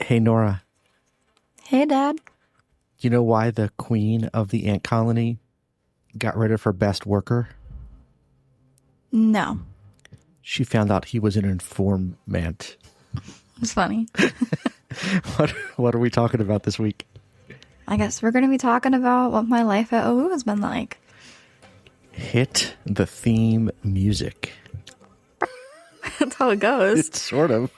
Hey, Nora, Hey, Dad. you know why the queen of the ant colony got rid of her best worker? No. She found out he was an informant. It's funny. What are we talking about this week? I guess we're going to be talking about what my life at OU has been like. Hit the theme music. That's how it goes. It's sort of.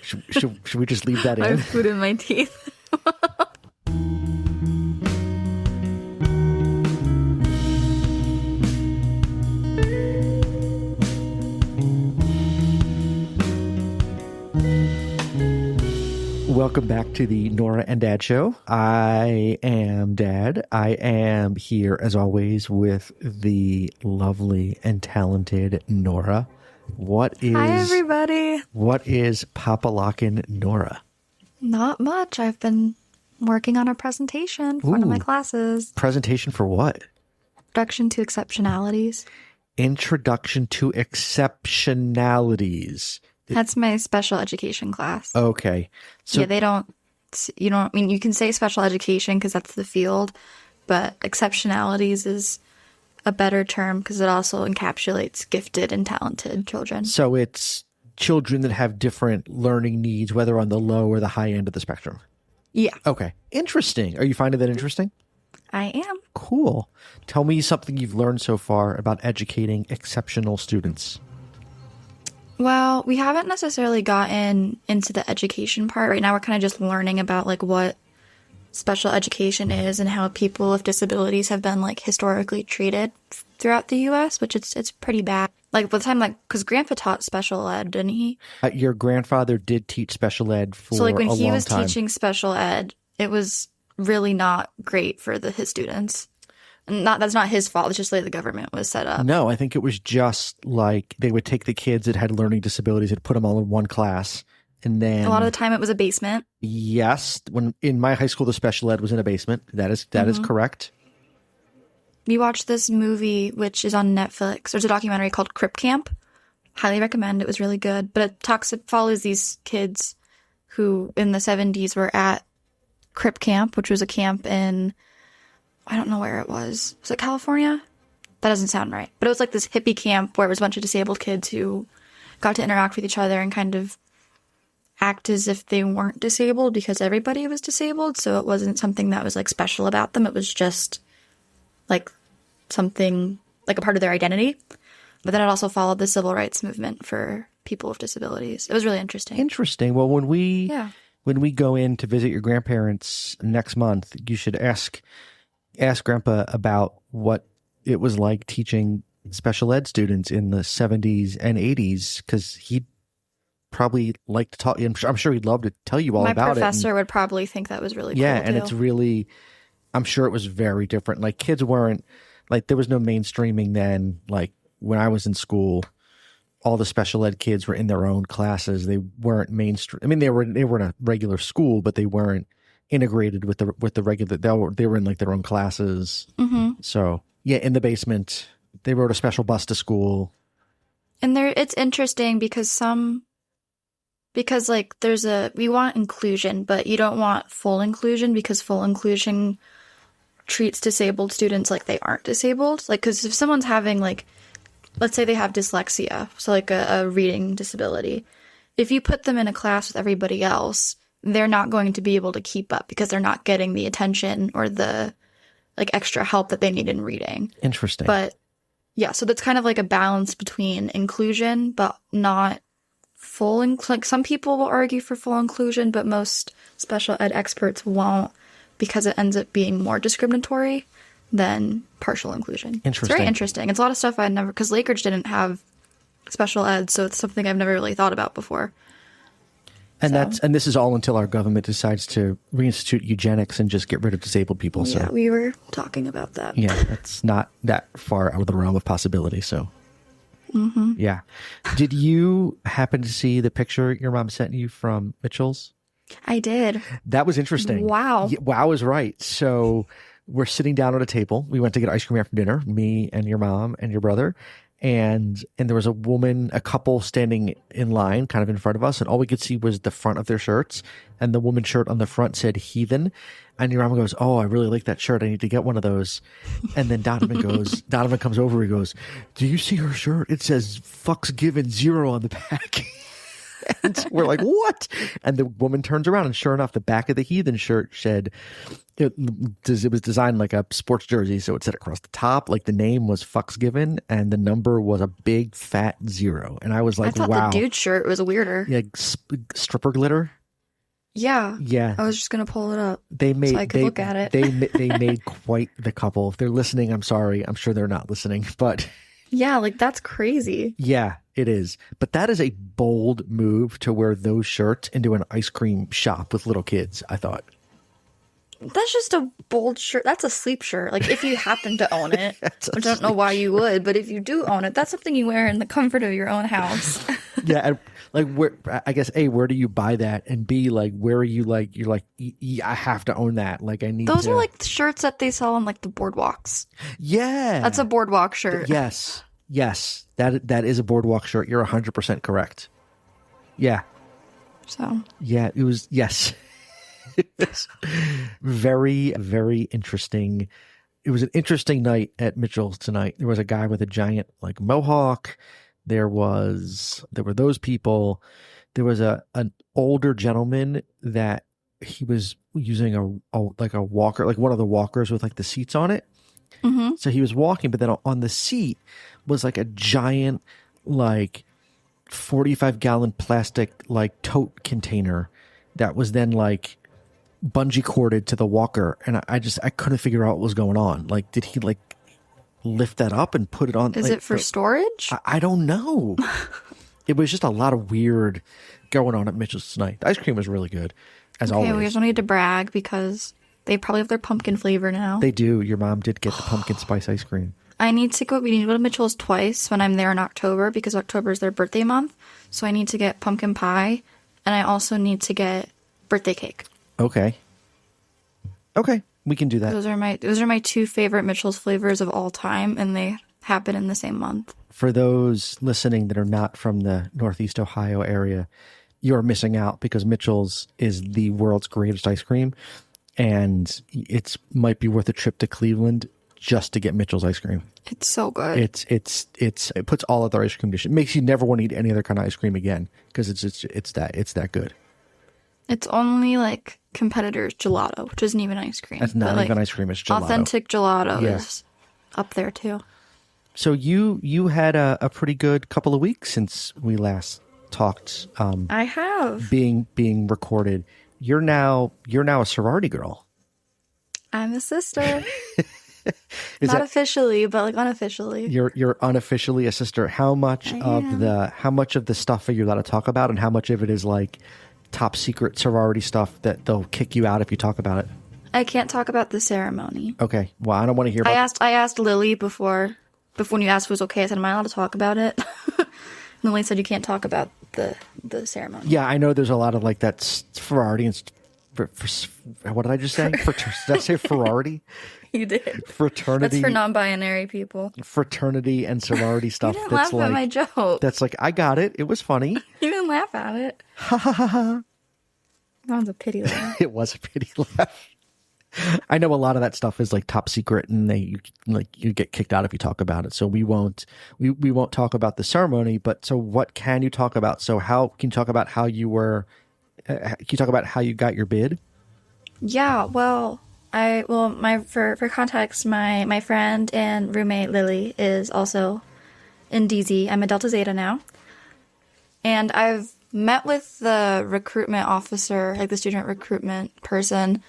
Should we just leave that I in? have food in my teeth. Welcome back to the Norah and Dad show. I am Dad. I am here, as always, with the lovely and talented Norah. Hi, everybody. What is Papa-lockin' Norah? Not much. I've been working on a presentation for one of my classes. Presentation for what? Introduction to Exceptionalities. Introduction to Exceptionalities. That's my special education class. Okay. So yeah, I mean, you can say special education because that's the field, but exceptionalities is a better term because it also encapsulates gifted and talented children. So it's children that have different learning needs, whether on the low or the high end of the spectrum. Yeah. Okay. Interesting. Are you finding that interesting? I am. Cool. Tell me something you've learned so far about educating exceptional students. Well, we haven't necessarily gotten into the education part. Right now, we're kind of just learning about like what special education is and how people with disabilities have been like historically treated throughout the U.S., which it's pretty bad. Like by the time, like, because Grandpa taught special ed, didn't he? Your grandfather did teach special ed for a long time. So like when he was teaching special ed, it was really not great for his students. And that's not his fault. It's just the way the government was set up. No, I think it was just like they would take the kids that had learning disabilities and put them all in one class. And then a lot of the time it was a basement. Yes. When in my high school, the special ed was in a basement. That is correct. We watched this movie, which is on Netflix. There's a documentary called Crip Camp. Highly recommend. It was really good. But it follows these kids who in the 70s were at Crip Camp, which was a camp in, I don't know where it was. Was it California? That doesn't sound right. But it was like this hippie camp where it was a bunch of disabled kids who got to interact with each other and kind of act as if they weren't disabled because everybody was disabled. So it wasn't something that was like special about them. It was just like something like a part of their identity. But then it also followed the civil rights movement for people with disabilities. It was really interesting. Interesting. Well, when we go in to visit your grandparents next month, you should ask Grandpa about what it was like teaching special ed students in the 70s and 80s, because he'd probably like to talk. I'm sure he'd love to tell you all about it. My professor would probably think that was really cool. Yeah, and too. it's really, I'm sure it was very different. Like kids weren't, like there was no mainstreaming then. Like when I was in school, all the special ed kids were in their own classes. They weren't mainstream. I mean, they were in a regular school, but they weren't integrated with the regular. They were in like their own classes. Mm-hmm. So yeah, in the basement, they rode a special bus to school. And it's interesting because like we want inclusion, but you don't want full inclusion because full inclusion treats disabled students like they aren't disabled. Like, because if someone's having like, let's say they have dyslexia, so like a reading disability, if you put them in a class with everybody else, they're not going to be able to keep up because they're not getting the attention or the like extra help that they need in reading. Interesting. But yeah, so that's kind of like a balance between inclusion, but not full. Like some people will argue for full inclusion, but most special ed experts won't because it ends up being more discriminatory than partial inclusion. Interesting. It's very interesting. It's a lot of stuff because Lakeridge didn't have special ed, so it's something I've never really thought about before. And this is all until our government decides to reinstitute eugenics and just get rid of disabled people. Yeah, so we were talking about that. Yeah, that's not that far out of the realm of possibility. So yeah. Did you happen to see the picture your mom sent you from Mitchell's? I did. That was interesting. Wow. Wow is right. So we're sitting down at a table. We went to get ice cream after dinner, me and your mom and your brother. and there was a couple standing in line kind of in front of us, and all we could see was the front of their shirts, and the woman's shirt on the front said heathen, and your mom goes, oh, I really like that shirt, I need to get one of those. And then Donovan comes over, he goes, do you see her shirt? It says fucks given 0 on the back. And we're like, what? And the woman turns around, and sure enough, the back of the heathen shirt said, it was designed like a sports jersey, so it said across the top, like the name was fucks given, and the number was a big fat 0. And I was like, I thought wow. the dude shirt was weirder. Yeah, stripper glitter. Yeah. Yeah. I was just going to pull it up They made, so I could look at it. they made quite the couple. If they're listening, I'm sorry. I'm sure they're not listening, but Yeah, like that's crazy. yeah, it is. But that is a bold move to wear those shirts into an ice cream shop with little kids, I thought. That's just a bold shirt. That's a sleep shirt. Like if you happen to own it, I don't know sleep why you would, but if you do own it, that's something you wear in the comfort of your own house. Yeah, and like where I guess A, where do you buy that? And B, like where are you like you're like I have to own that. Like I need Those to... are like the shirts that they sell on like the boardwalks. Yeah. That's a boardwalk shirt. Yes. Yes. That is a boardwalk shirt. You're 100% correct. Yeah. So Yeah, it was yes. It was very, very interesting. It was an interesting night at Mitchell's tonight. There was a guy with a giant like mohawk. There were those people. There was an older gentleman that he was using a walker, like one of the walkers with like the seats on it. mm-hmm. So he was walking, but then on the seat was like a giant, like 45-gallon plastic like tote container that was then like bungee corded to the walker, and I couldn't figure out what was going on. Like, did he like lift that up and put it on? Is like, it for storage? I don't know. It was just a lot of weird going on at Mitchell's tonight. The ice cream was really good, as Okay, we always. just don't need to brag because they probably have their pumpkin flavor now. They do. Your mom did get the pumpkin spice ice cream. We need to go to Mitchell's twice when I'm there in October because October is their birthday month. So I need to get pumpkin pie, and I also need to get birthday cake. Okay, we can do that. Those are my 2 favorite Mitchell's flavors of all time, and they happen in the same month. For those listening that are not from the Northeast Ohio area, you're missing out because Mitchell's is the world's greatest ice cream, and it might be worth a trip to Cleveland just to get Mitchell's ice cream. It's so good. It puts all other ice cream dishes. It makes you never want to eat any other kind of ice cream again because it's that good. It's only like competitors gelato, which isn't even ice cream. That's not but, even ice cream. It's gelato. Authentic gelato Yeah. is up there too. So you had a pretty good couple of weeks since we last talked. I have. Being recorded. You're now a sorority girl. I'm a sister. Not officially, but like unofficially. You're unofficially a sister. How much of the stuff are you allowed to talk about, and how much of it is like top secret sorority stuff that they'll kick you out if you talk about it? I can't talk about the ceremony. Okay. Well, I don't want to hear about I asked Lily before when you asked if it was okay, I said, am I allowed to talk about it? And Lily said you can't talk about the ceremony. Yeah, I know there's a lot of like that sorority and what did I just say? Did I say sorority? You did. Fraternity. That's for non-binary people. Fraternity and sorority stuff. You didn't laugh at my joke. That's like, I got it. It was funny. You didn't laugh at it. Ha ha ha ha. That was a pity laugh. It was a pity laugh. I know a lot of that stuff is like top secret, and you get kicked out if you talk about it. So we won't talk about the ceremony. But so what can you talk about? So how can you talk about how you were? Can you talk about how you got your bid? Yeah. For context, my friend and roommate Lily is also in DZ. I'm a Delta Zeta now, and I've met with the recruitment officer, like the student recruitment person,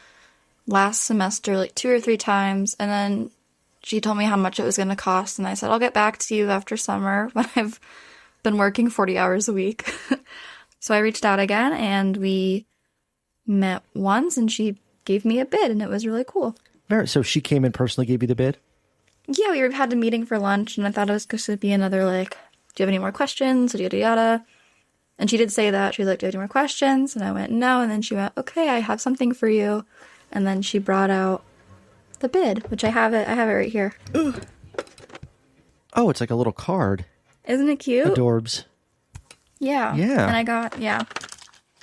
last semester like 2 or 3 times, and then she told me how much it was going to cost, and I said I'll get back to you after summer when I've been working 40 hours a week. So I reached out again, and we met once, and she gave me a bid, and it was really cool. So she came and personally gave you the bid? Yeah, we had a meeting for lunch, and I thought it was going to be another like, do you have any more questions? Yada yada. And she did say that. She was like, do you have any more questions? And I went, no. And then she went, okay, I have something for you. And then she brought out the bid, which I have it right here. Oh, it's like a little card. Isn't it cute? Adorbs. Yeah. Yeah. And I got,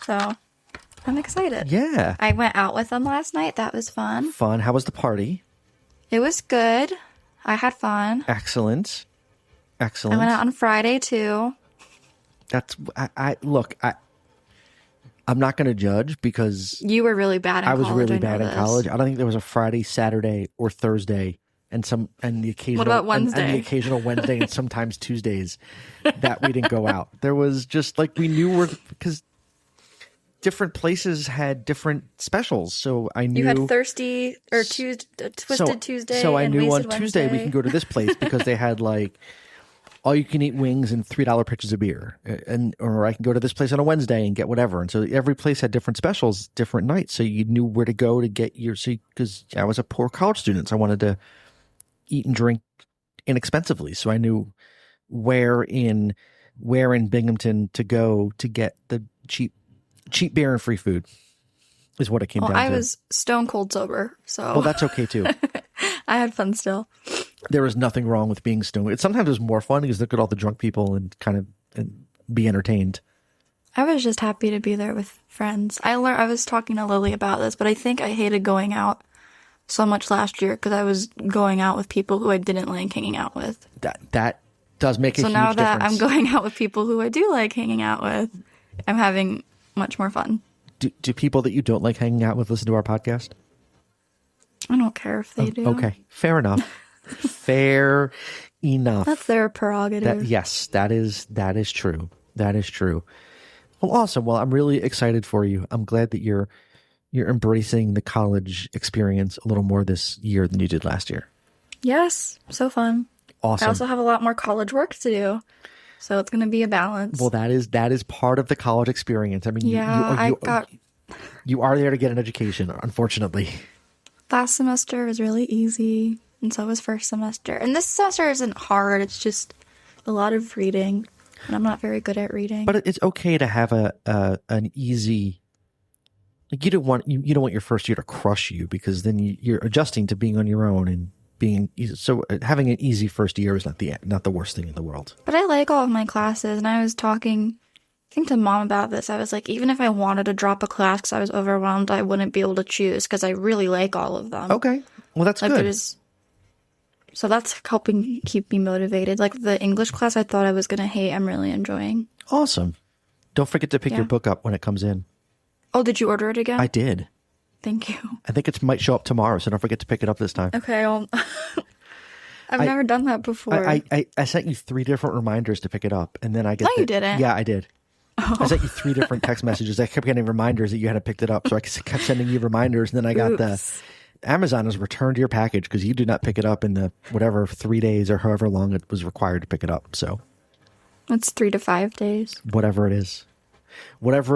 So I'm excited. Yeah. I went out with them last night. That was fun. Fun. How was the party? It was good. I had fun. Excellent. I went out on Friday too. That's I'm not going to judge because You were really bad in college. I was really bad in this. college. I don't think there was a Friday, Saturday, or Thursday, and the occasional What about Wednesday? and the occasional Wednesday and sometimes Tuesdays that we didn't go out. There was just like we knew because different places had different specials, so I knew You had Thirsty or Twisted Tuesday. So I and knew on Wasted Tuesday we Wednesday. can go to this place because they had like all you can eat wings and $3 pitchers of beer, or I can go to this place on a Wednesday and get whatever. And so every place had different specials, different nights, so you knew where to go to get because I was a poor college student, so I wanted to eat and drink inexpensively, so I knew where in Binghamton to go to get the cheap beer and free food is what it came down to. I was stone cold sober, so Well, that's okay too. I had fun still. There was nothing wrong with being stoned. Sometimes it was more fun because look at all the drunk people and kind of be entertained. I was just happy to be there with friends. I was talking to Lily about this, but I think I hated going out so much last year because I was going out with people who I didn't like hanging out with. That does make a huge So now that difference. I'm going out with people who I do like hanging out with, I'm having much more fun. Do people that you don't like hanging out with listen to our podcast? I don't care if they do. Okay, fair enough. Fair enough. That's their prerogative. Yes, that is true. That is true. Well, awesome. Well, I'm really excited for you. I'm glad that you're embracing the college experience a little more this year than you did last year. Yes, so fun. Awesome. I also have a lot more college work to do, so it's going to be a balance. Well, that is part of the college experience. I mean, you are there to get an education, unfortunately. Last semester was really easy, and so was first semester. And this semester isn't hard. It's just a lot of reading, and I'm not very good at reading. But it's okay to have an easy. Like you don't want your first year to crush you because then you're adjusting to being on your own and being so having an easy first year is not the worst thing in the world. But I like all of my classes, and I was talking, I think, to Mom about this. I was like, even if I wanted to drop a class because I was overwhelmed, I wouldn't be able to choose because I really like all of them. Okay, well that's like good. So that's helping keep me motivated. Like the English class I thought I was going to hate, I'm really enjoying. Awesome. Don't forget to pick your book up when it comes in. Oh, did you order it again? I did. Thank you. I think it might show up tomorrow, so don't forget to pick it up this time. Okay, I've never done that before. I sent you 3 different reminders to pick it up, and then I get No, you didn't. Yeah, I did. Oh. I sent you 3 different text messages. I kept getting reminders that you hadn't picked it up, so I kept sending you reminders, and then I got the Amazon has returned your package because you did not pick it up in the whatever 3 days or however long it was required to pick it up. So it's 3 to 5 days. Whatever it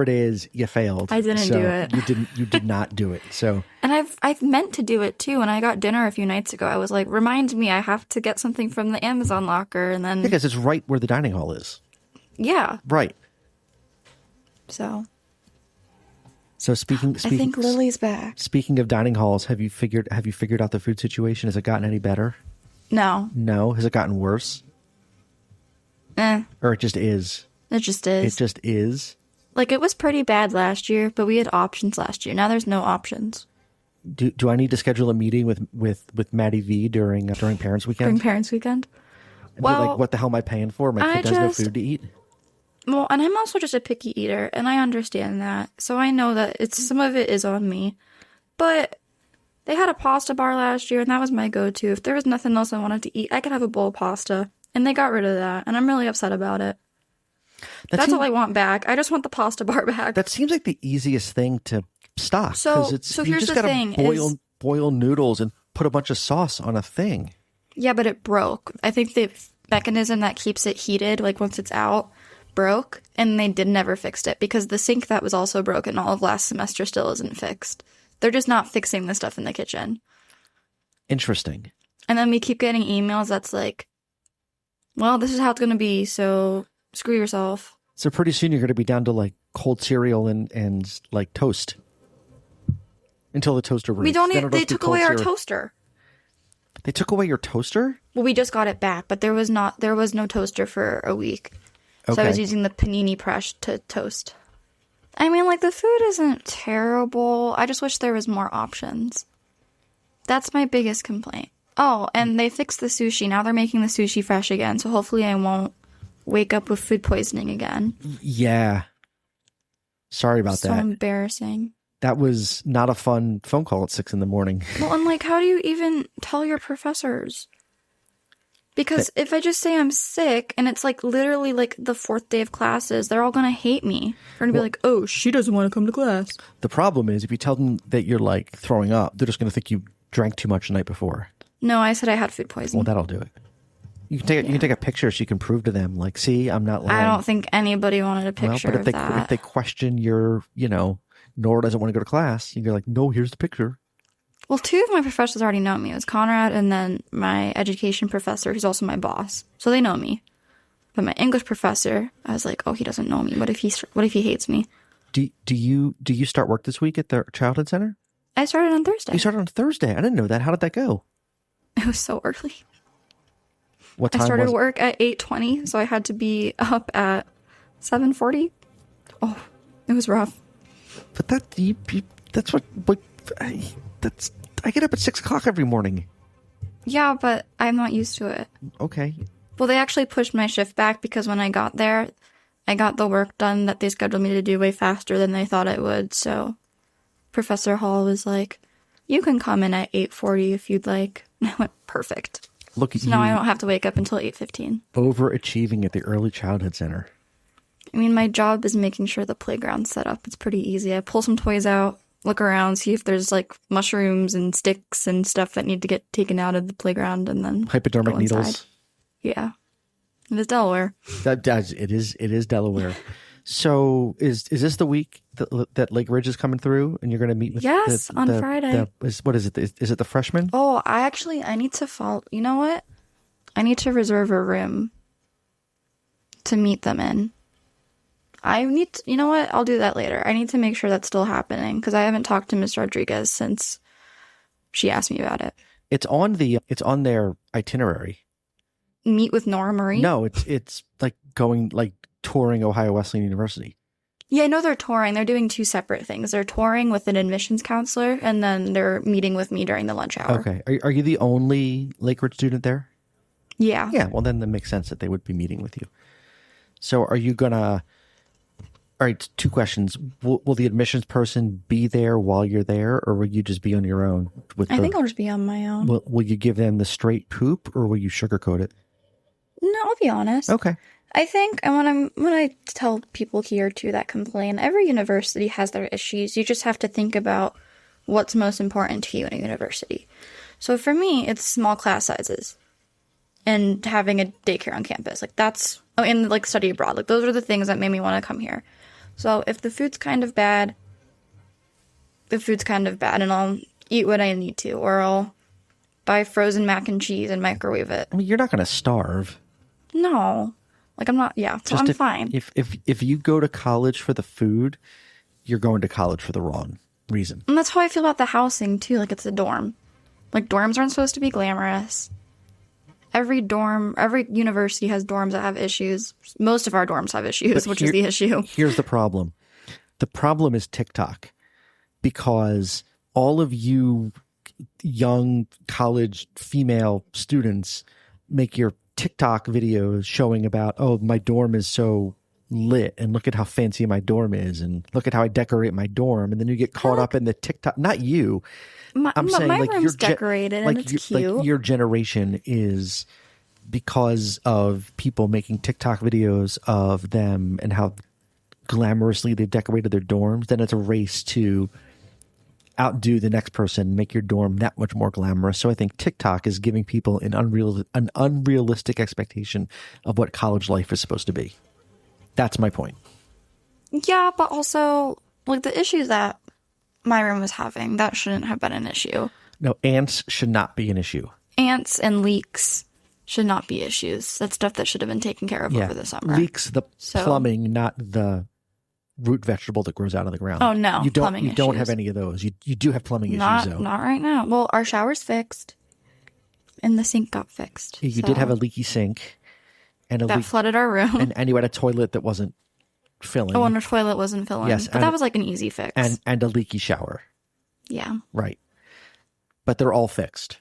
is, you failed. I didn't do it. You did not do it. So and I've meant to do it too. When I got dinner a few nights ago, I was like, remind me, I have to get something from the Amazon locker, and then because it's right where the dining hall is. Yeah. Right. So speaking, I think Lily's back. Speaking of dining halls, have you figured out the food situation? Has it gotten any better? No. No. Has it gotten worse? Or it just is? It just is. It just is. Like, it was pretty bad last year, but we had options last year. Now there's no options. Do I need to schedule a meeting with Maddie V during Parents Weekend? During Parents Weekend? And well, like, what the hell am I paying for? My kid has no food to eat. Well, and I'm also just a picky eater, and I understand that. So I know that some of it is on me. But they had a pasta bar last year, and that was my go-to. If there was nothing else I wanted to eat, I could have a bowl of pasta. And they got rid of that, and I'm really upset about it. That's all I want back. I just want the pasta bar back. That seems like the easiest thing to stock. So you here's just the thing: boil noodles and put a bunch of sauce on a thing. Yeah, but it broke. I think the mechanism that keeps it heated, like once it's out, broke, and they never fixed it because the sink that was also broken all of last semester still isn't fixed. They're just not fixing the stuff in the kitchen. Interesting. And then we keep getting emails that's like, well, this is how it's going to be, so screw yourself. So pretty soon you're going to be down to like cold cereal and like toast until the toaster breaks. They took away our toaster. They took away your toaster? Well, we just got it back, but there was no toaster for a week. So I was using the panini press to toast. I mean, like, the food isn't terrible. I just wish there was more options. That's my biggest complaint. Oh, and they fixed the sushi. Now they're making the sushi fresh again, so hopefully I won't wake up with food poisoning again. Yeah. Sorry about that. So embarrassing. That was not a fun phone call at 6 a.m. Well, and like, how do you even tell your professors? Because if I just say I'm sick and it's like literally like the 4th day of classes, they're all going to hate me. They're going to be like, oh, she doesn't want to come to class. The problem is if you tell them that you're like throwing up, they're just going to think you drank too much the night before. No, I said I had food poisoning. Well, that'll do it. You can take a picture so you can prove to them, like, see, I'm not lying. I don't think anybody wanted a picture but of that. if they question your, Nora doesn't want to go to class, you're like, no, here's the picture. Well, 2 of my professors already know me. It was Conrad and then my education professor, who's also my boss. So they know me. But my English professor, I was like, oh, he doesn't know me. What if he hates me? Do you start work this week at the childhood center? I started on Thursday. You started on Thursday. I didn't know that. How did that go? It was so early. What time I started was it? work at 8:20, so I had to be up at 7:40. Oh, it was rough. But that's what I get up at 6 o'clock every morning. Yeah, but I'm not used to it. Okay. Well, they actually pushed my shift back because when I got there, I got the work done that they scheduled me to do way faster than they thought I would. So Professor Hall was like, you can come in at 8:40 if you'd like. And I went, perfect. Look at so you. Now I don't have to wake up until 8:15. Overachieving at the early childhood center. I mean, my job is making sure the playground's set up. It's pretty easy. I pull some toys out, look around, see if there's like mushrooms and sticks and stuff that need to get taken out of the playground, and then Hypodermic go inside. needles. Yeah. It is Delaware. It is Delaware. So is this the week that Lake Ridge is coming through and you're going to meet with Yes, on Friday. What is it? Is it the freshmen? Oh, I need to follow. You know what? I need to reserve a room to meet them in. You know what? I'll do that later. I need to make sure that's still happening because I haven't talked to Miss Rodriguez since she asked me about it. It's on their itinerary. Meet with Nora Marie? No, it's like going touring Ohio Wesleyan University. Yeah, I know they're touring. They're doing 2 separate things. They're touring with an admissions counselor, and then they're meeting with me during the lunch hour. Okay. Are you the only Lake Ridge student there? Yeah. Yeah, well, then that makes sense that they would be meeting with you. So are you going to... All right, 2 questions. Will the admissions person be there while you're there, or will you just be on your own? I think I'll just be on my own. Will you give them the straight poop, or will you sugarcoat it? No, I'll be honest. Okay. I think, and when I tell people here too that complain, every university has their issues. You just have to think about what's most important to you in a university. So for me, it's small class sizes and having a daycare on campus. And study abroad. Those are the things that made me want to come here. So if the food's kind of bad, and I'll eat what I need to, or I'll buy frozen mac and cheese and microwave it. I mean, you're not going to starve. No. I'm not, yeah, so I'm fine. If you go to college for the food, you're going to college for the wrong reason. And that's how I feel about the housing, too. It's a dorm. Dorms aren't supposed to be glamorous. Every university has dorms that have issues. Most of our dorms have issues, which is the issue. Here's the problem. The problem is TikTok. Because all of you young college female students make your TikTok videos showing about, oh, my dorm is so lit and look at how fancy my dorm is and look at how I decorate my dorm. And then you get caught up in the TikTok. Not you. I'm saying my room's decorated and it's cute. Your generation is because of people making TikTok videos of them and how glamorously they've decorated their dorms. Then it's a race to outdo the next person, make your dorm that much more glamorous. So I think TikTok is giving people an unrealistic expectation of what college life is supposed to be. That's my point. Yeah, but also the issues that my room was having, that shouldn't have been an issue. No, ants should not be an issue. Ants and leaks should not be issues. That's stuff that should have been taken care of over the summer. Leaks, the plumbing, not the root vegetable that grows out of the ground. Oh no, you don't have any of those. You do have plumbing issues though. Not right now. Well, our shower's fixed. and the sink got fixed. You did have a leaky sink. And that flooded our room. And you had a toilet that wasn't filling. Oh, and our toilet wasn't filling. Yes. But that was like an easy fix. And a leaky shower. Yeah. Right. But they're all fixed.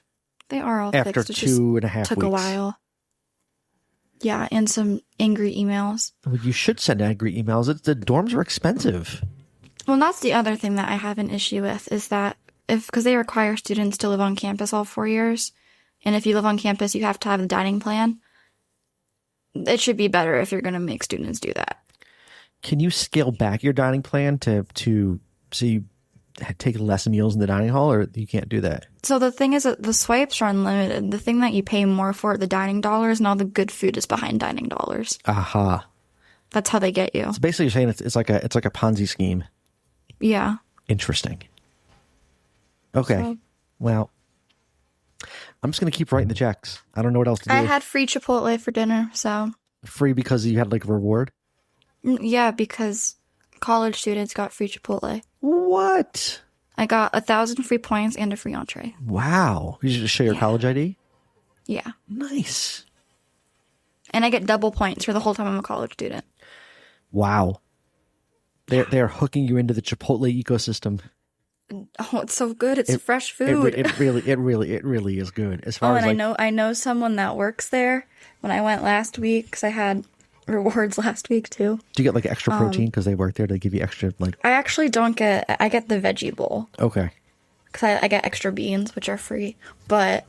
They are all after fixed. It 2.5 weeks. Took a while. Yeah, and some angry emails. Well, you should send angry emails. The dorms are expensive. Well, that's the other thing that I have an issue with is that because they require students to live on campus all 4 years, and if you live on campus, you have to have a dining plan. It should be better if you're going to make students do that. Can you scale back your dining plan to so you take less meals in the dining hall, or you can't do that? So the thing is that the swipes are unlimited. The thing that you pay more for are the dining dollars, and all the good food is behind dining dollars. Aha. That's how they get you. So basically, you're saying it's like a Ponzi scheme. Yeah. Interesting. Okay. So, well, I'm just gonna keep writing the checks. I don't know what else to do. I had free Chipotle for dinner, so Free because you had like a reward. yeah, because college students got free Chipotle. What? I got 1,000 free points and a free entree. Wow. You should just show your college ID? Yeah. Nice. And I get double points for the whole time I'm a college student. Wow. They're hooking you into the Chipotle ecosystem. Oh, it's so good. It's fresh food. It really is good. As far as I know someone that works there. When I went last week, because I had rewards last week too. Do you get like extra protein because they work there? They give you extra like? I actually don't get. I get the veggie bowl. Okay. Because I get extra beans, which are free. But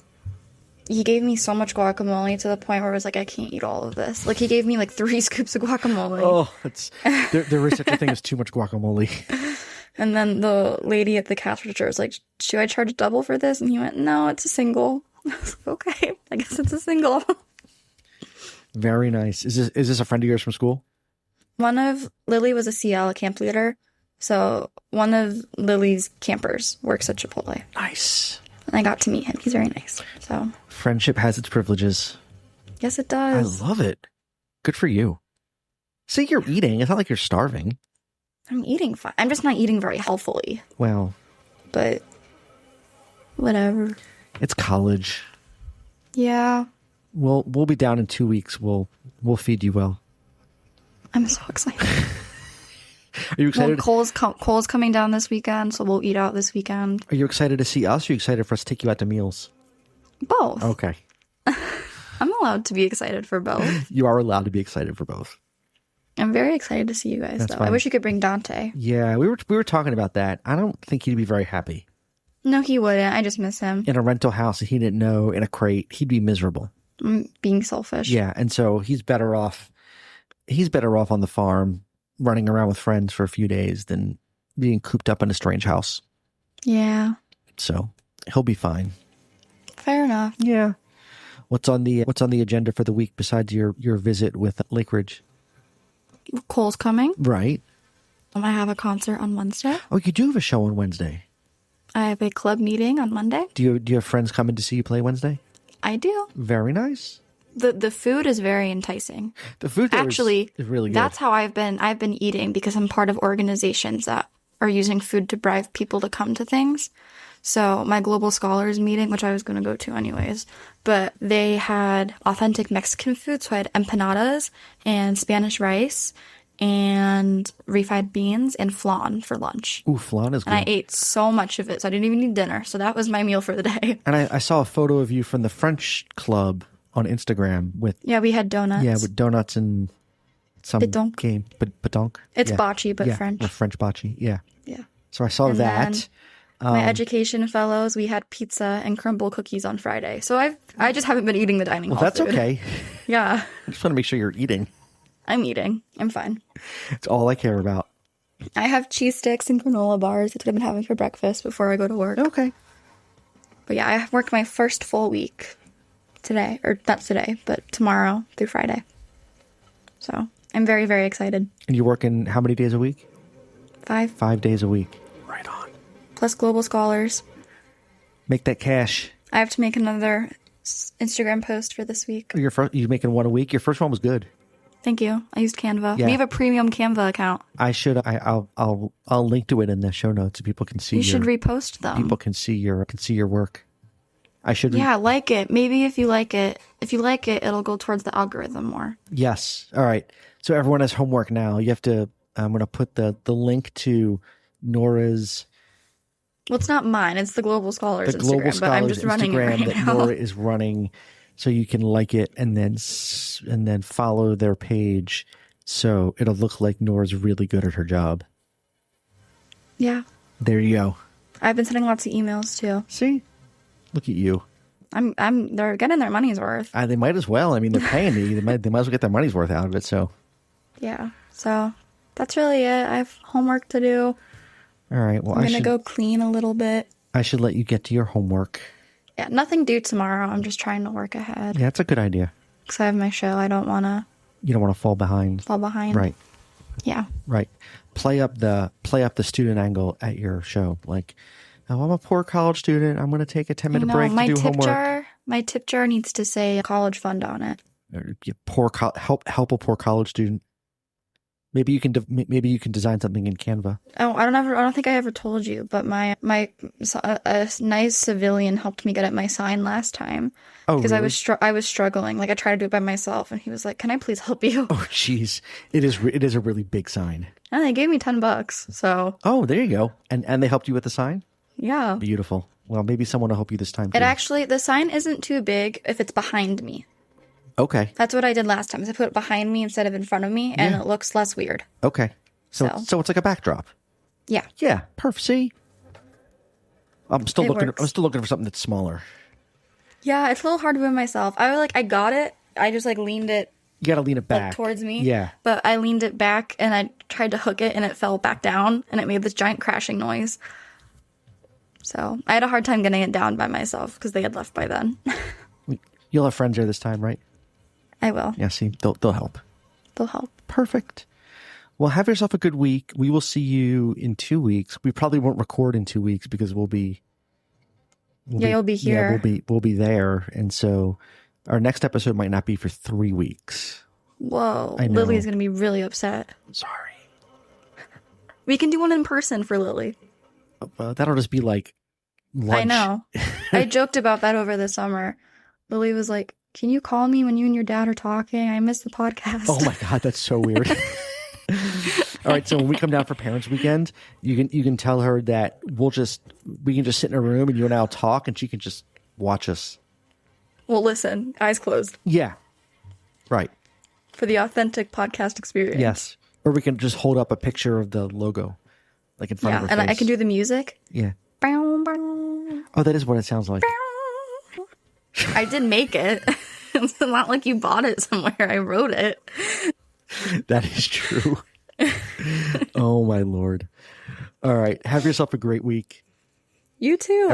he gave me so much guacamole to the point where I was like, I can't eat all of this. Like he gave me like 3 scoops of guacamole. Oh, there is such a thing as too much guacamole. And then the lady at the cash register was like, should I charge double for this? And he went, no, it's a single. I was like, okay, I guess it's a single. Very nice. Is this a friend of yours from school? Lily was a CL, a camp leader. So one of Lily's campers works at Chipotle. Nice. And I got to meet him. He's very nice. So friendship has its privileges. Yes, it does. I love it. Good for you. See, you're eating. It's not like you're starving. I'm eating fine. I'm just not eating very healthily. Well. But whatever. It's college. Yeah. We'll be down in 2 weeks. We'll feed you well. I'm so excited. Are you excited? Well, Cole's coming down this weekend, so we'll eat out this weekend. Are you excited to see us? Or are you excited for us to take you out to meals? Both. Okay. I'm allowed to be excited for both. You are allowed to be excited for both. I'm very excited to see you guys, though. Fine. I wish you could bring Dante. Yeah, we were talking about that. I don't think he'd be very happy. No, he wouldn't. I just miss him. In a rental house that he didn't know, in a crate, he'd be miserable. I'm being selfish. Yeah, and so he's better off on the farm, running around with friends for a few days than being cooped up in a strange house. Yeah. So he'll be fine. Fair enough. Yeah. What's on the agenda for the week besides your visit with Lake Ridge? Cole's coming. Right. I have a concert on Wednesday. Oh, you do have a show on Wednesday. I have a club meeting on Monday. Do you have friends coming to see you play Wednesday? I do. Very nice. The food is very enticing. The food there actually is really good. That's how I've been eating because I'm part of organizations that are using food to bribe people to come to things. So my Global Scholars meeting, which I was going to go to anyways, but they had authentic Mexican food. So I had empanadas and Spanish rice and refried beans and flan for lunch. Ooh, flan is good. And I ate so much of it, so I didn't even need dinner. So that was my meal for the day. And I saw a photo of you from the French club on Instagram with... Yeah, we had donuts. Yeah, with donuts and some Pétanque. game. Pétanque. It's bocce, but French. With French bocce, yeah. Yeah. So I saw And that. My education fellows, we had pizza and crumble cookies on Friday. So I just haven't been eating the dining hall That's food. okay. Yeah. I just want to make sure you're eating. I'm eating. I'm fine. It's all I care about. I have cheese sticks and granola bars. That's what I've been having for breakfast before I go to work. Okay. But yeah, I worked my first full week today. Or not today, but tomorrow through Friday. So I'm very, very excited. And you're working how many days a week? 5. 5 days a week. Right on. Plus Global Scholars. Make that cash. I have to make another Instagram post for this week. You making one a week? Your first one was good. Thank you. I used Canva. Yeah. We have a premium Canva account. I'll link to it in the show notes so people can see. You should repost them. People can see your work. I should. Yeah, like it. Maybe if you like it, it'll go towards the algorithm more. Yes. All right. So everyone has homework now. You have to. I'm going to put the link to Nora's. Well, it's not mine. It's the Global Scholars The Global Instagram, but I'm Scholars just running it Instagram right that now. Nora is running, so you can like it and then follow their page, so it'll look like Nora's really good at her job. Yeah. There you go. I've been sending lots of emails too. See, look at you. They're getting their money's worth. They might as well. I mean, they're paying me. They might as well get their money's worth out of it. So. Yeah. So that's really it. I have homework to do. All right. Well, I'm gonna go clean a little bit. I should let you get to your homework. Yeah, nothing due tomorrow. I'm just trying to work ahead. Yeah, that's a good idea. Because I have my show. I don't want to You don't want to fall behind. Right. Yeah. Right. Play up the student angle at your show. Like, oh, I'm a poor college student. I'm going to take a 10-minute break to do homework. My tip jar needs to say college fund on it. Help a poor college student. Maybe you can design something in Canva. Oh, I don't think I ever told you, but a nice civilian helped me get at my sign last time. Oh, because really? I was struggling. Like I tried to do it by myself, and he was like, "Can I please help you?" Oh, jeez, it is a really big sign. And they gave me $10. So. Oh, there you go. And they helped you with the sign. Yeah. Beautiful. Well, maybe someone will help you this time too. The sign isn't too big if it's behind me. Okay. That's what I did last time. Is I put it behind me instead of in front of me, and it looks less weird. Okay. So it's like a backdrop. Yeah. Yeah. Perfect. See, I'm still looking. works. I'm still looking for something that's smaller. Yeah, it's a little hard to do it myself. I got it. I just leaned it You got to lean it back towards me. Yeah. But I leaned it back and I tried to hook it and it fell back down and it made this giant crashing noise. So I had a hard time getting it down by myself because they had left by then. You'll have friends there this time, right? I will. Yeah. See, they'll help. They'll help. Perfect. Well, have yourself a good week. We will see you in 2 weeks. We probably won't record in 2 weeks because you'll be Yeah, here. we'll be there, and so our next episode might not be for 3 weeks. Whoa. I know. Lily's going to be really upset. Sorry. We can do one in person for Lily. That'll just be like lunch. I know. I joked about that over the summer. Lily was like, "Can you call me when you and your dad are talking? I miss the podcast." Oh my God, that's so weird. All right, so when we come down for Parents Weekend, you can tell her that we can just sit in a room and you and I'll talk and she can just watch us. Well, listen, eyes closed. Yeah. Right. For the authentic podcast experience. Yes. Or we can just hold up a picture of the logo, like in front of her and face. I can do the music. Yeah. Bow, bow, Oh, that is what it sounds like. bow. I did make it. It's not like you bought it somewhere. I wrote it. That is true. Oh my Lord. All right. Have yourself a great week. You too.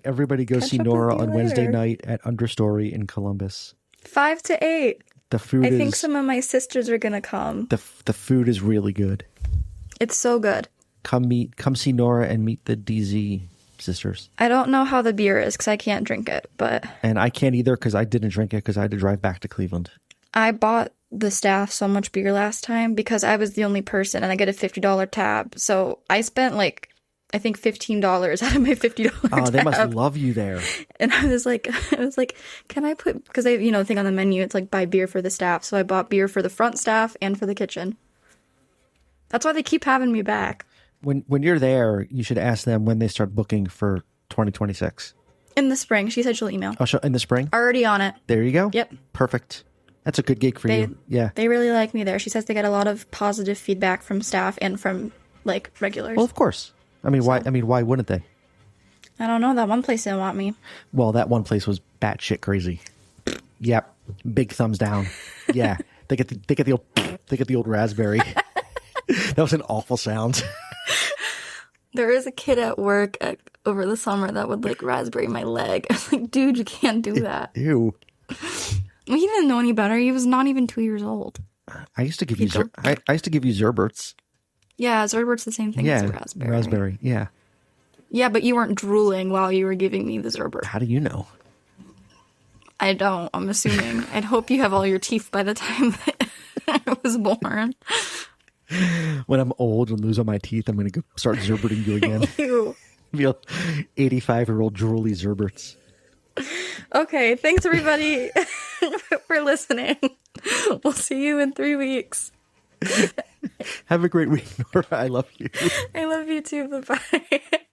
Everybody go catch see up Nora with you on Wednesday later. night at Understory in Columbus. 5 to 8. The food I think some of my sisters are gonna come. the food is really good. It's so good. Come see Nora and meet the DZ sisters. I don't know how the beer is because I can't drink it, but And I can't either because I didn't drink it because I had to drive back to Cleveland. I bought the staff so much beer last time because I was the only person and I get a $50 tab. So I spent I think $15 out of my $50 tab. Oh, they must love you there. And I was like, can I put, because they, thing on the menu, it's like buy beer for the staff. So I bought beer for the front staff and for the kitchen. That's why they keep having me back. When you're there, you should ask them when they start booking for 2026. In the spring. She said she'll email. Oh, in the spring? Already on it. There you go. Yep. Perfect. That's a good gig for you. Yeah. They really like me there. She says they get a lot of positive feedback from staff and from regulars. Well, of course. I mean, why wouldn't they? I don't know. That one place didn't want me. Well, that one place was batshit crazy. Yep. Big thumbs down. Yeah. They get the old raspberry. That was an awful sound. There is a kid at work over the summer that would raspberry my leg. I was like, dude, you can't do that. Ew. Well, he didn't know any better. He was not even 2 years old. I used to give you Zerberts. Yeah, Zerbert's the same thing as a raspberry. Raspberry. Yeah. Yeah, but you weren't drooling while you were giving me the Zerbert. How do you know? I don't. I'm assuming. I'd hope you have all your teeth by the time that I was born. When I'm old and lose all my teeth, I'm going to go start Zerberting you again. Ew. Be 85-year-old drooly Zerberts. Okay, thanks everybody for listening. We'll see you in 3 weeks. Have a great week, Nora. I love you. I love you too. Bye-bye.